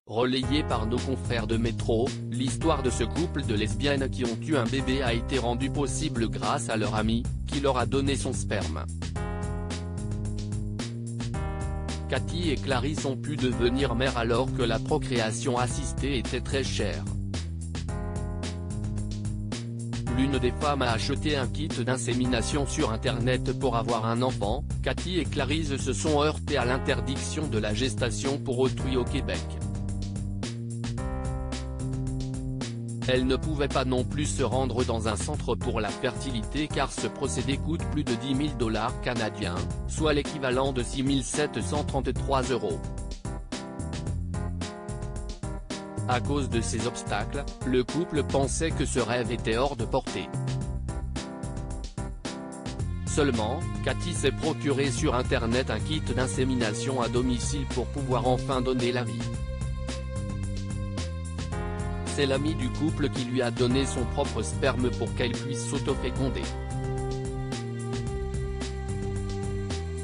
Relayée par nos confrères de Métro, l'histoire de ce couple de lesbiennes qui ont eu un bébé a été rendue possible grâce à leur ami, qui leur a donné son sperme. Cathy et Clarisse ont pu devenir mères alors que la procréation assistée était très chère. L'une des femmes a acheté un kit d'insémination sur internet pour avoir un enfant. Cathy et Clarisse se sont heurtées à l'interdiction de la gestation pour autrui au Québec. Elles ne pouvaient pas non plus se rendre dans un centre pour la fertilité car ce procédé coûte plus de 10 000 $ canadiens, soit l'équivalent de 6 733 €. À cause de ces obstacles, le couple pensait que ce rêve était hors de portée. Seulement, Cathy s'est procuré sur internet un kit d'insémination à domicile pour pouvoir enfin donner la vie. C'est l'ami du couple qui lui a donné son propre sperme pour qu'elle puisse s'autoféconder.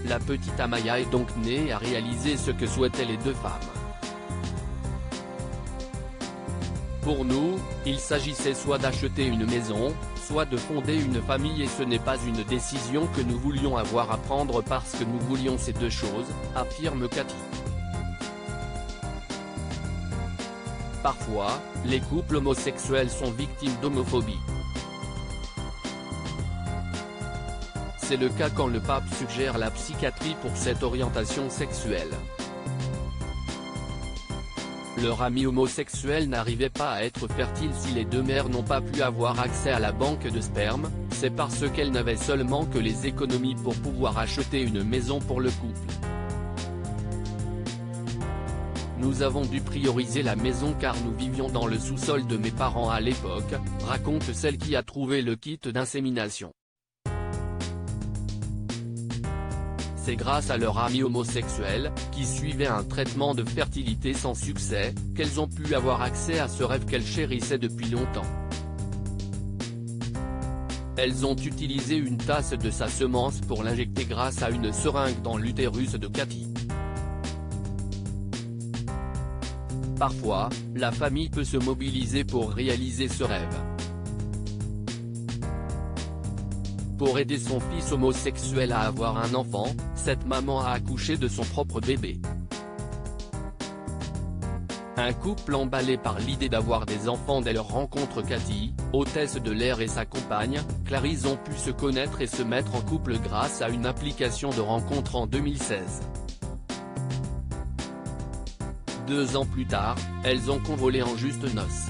La petite Amaya est donc née et a réalisé ce que souhaitaient les deux femmes. Pour nous, il s'agissait soit d'acheter une maison, soit de fonder une famille et ce n'est pas une décision que nous voulions avoir à prendre parce que nous voulions ces deux choses, affirme Cathy. Parfois, les couples homosexuels sont victimes d'homophobie. C'est le cas quand le pape suggère la psychiatrie pour cette orientation sexuelle. Leur ami homosexuel n'arrivait pas à être fertile si les deux mères n'ont pas pu avoir accès à la banque de sperme, c'est parce qu'elles n'avaient seulement que les économies pour pouvoir acheter une maison pour le couple. Nous avons dû prioriser la maison car nous vivions dans le sous-sol de mes parents à l'époque, raconte celle qui a trouvé le kit d'insémination. C'est grâce à leur ami homosexuel, qui suivait un traitement de fertilité sans succès, qu'elles ont pu avoir accès à ce rêve qu'elles chérissaient depuis longtemps. Elles ont utilisé une tasse de sa semence pour l'injecter grâce à une seringue dans l'utérus de Cathy. Parfois, la famille peut se mobiliser pour réaliser ce rêve. Pour aider son fils homosexuel à avoir un enfant, cette maman a accouché de son propre bébé. Un couple emballé par l'idée d'avoir des enfants dès leur rencontre. Cathy, hôtesse de l'air, et sa compagne, Clarisse ont pu se connaître et se mettre en couple grâce à une application de rencontre en 2016. 2 ans plus tard, elles ont convolé en juste noces.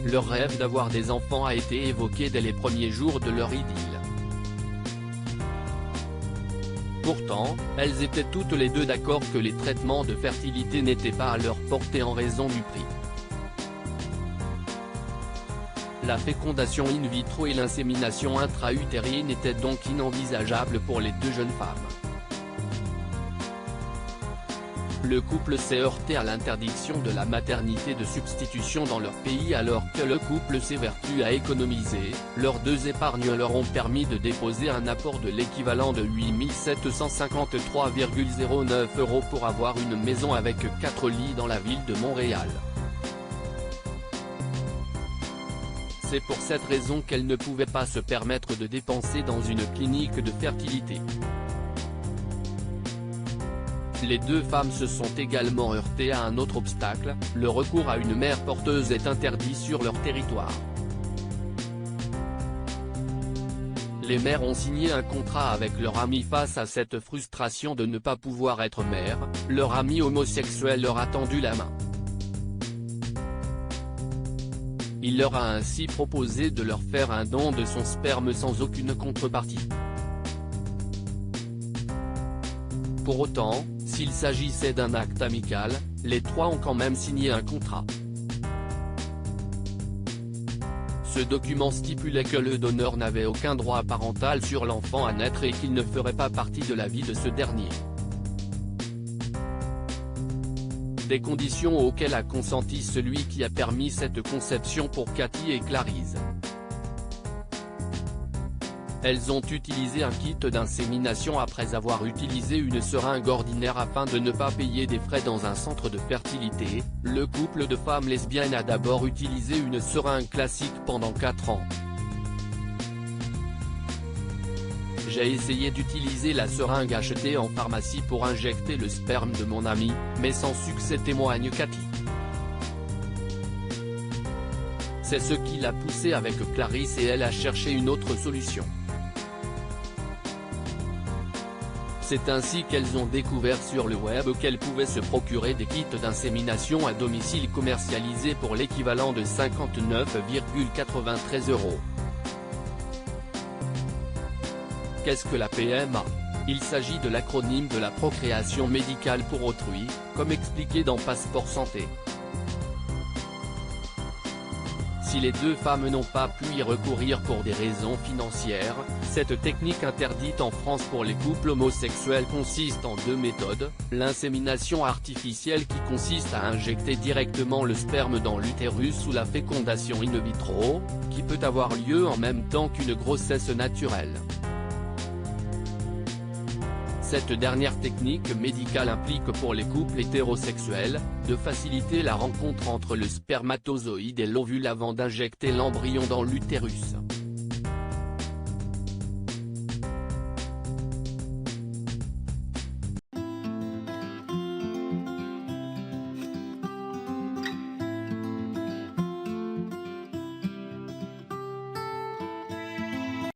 Leur rêve d'avoir des enfants a été évoqué dès les premiers jours de leur idylle. Pourtant, elles étaient toutes les deux d'accord que les traitements de fertilité n'étaient pas à leur portée en raison du prix. La fécondation in vitro et l'insémination intra-utérine étaient donc inenvisageables pour les deux jeunes femmes. Le couple s'est heurté à l'interdiction de la maternité de substitution dans leur pays alors que le couple s'évertue à économiser. Leurs deux épargnes leur ont permis de déposer un apport de l'équivalent de 8 753,09 € pour avoir une maison avec 4 lits dans la ville de Montréal. C'est pour cette raison qu'elles ne pouvaient pas se permettre de dépenser dans une clinique de fertilité. Les deux femmes se sont également heurtées à un autre obstacle, le recours à une mère porteuse est interdit sur leur territoire. Les mères ont signé un contrat avec leur ami. Face à cette frustration de ne pas pouvoir être mère, leur ami homosexuel leur a tendu la main. Il leur a ainsi proposé de leur faire un don de son sperme sans aucune contrepartie. Pour autant, s'il s'agissait d'un acte amical, les trois ont quand même signé un contrat. Ce document stipulait que le donneur n'avait aucun droit parental sur l'enfant à naître et qu'il ne ferait pas partie de la vie de ce dernier. Des conditions auxquelles a consenti celui qui a permis cette conception pour Cathy et Clarisse. Elles ont utilisé un kit d'insémination après avoir utilisé une seringue ordinaire afin de ne pas payer des frais dans un centre de fertilité. Le couple de femmes lesbiennes a d'abord utilisé une seringue classique pendant 4 ans. J'ai essayé d'utiliser la seringue achetée en pharmacie pour injecter le sperme de mon ami, mais sans succès, témoigne Cathy. C'est ce qui l'a poussée avec Clarisse et elle a cherché une autre solution. C'est ainsi qu'elles ont découvert sur le web qu'elles pouvaient se procurer des kits d'insémination à domicile commercialisés pour l'équivalent de 59,93 €. Qu'est-ce que la PMA? Il s'agit de l'acronyme de la procréation médicale pour autrui, comme expliqué dans Passeport Santé. Si les deux femmes n'ont pas pu y recourir pour des raisons financières, cette technique interdite en France pour les couples homosexuels consiste en 2 méthodes, l'insémination artificielle qui consiste à injecter directement le sperme dans l'utérus ou la fécondation in vitro, qui peut avoir lieu en même temps qu'une grossesse naturelle. Cette dernière technique médicale implique pour les couples hétérosexuels, de faciliter la rencontre entre le spermatozoïde et l'ovule avant d'injecter l'embryon dans l'utérus.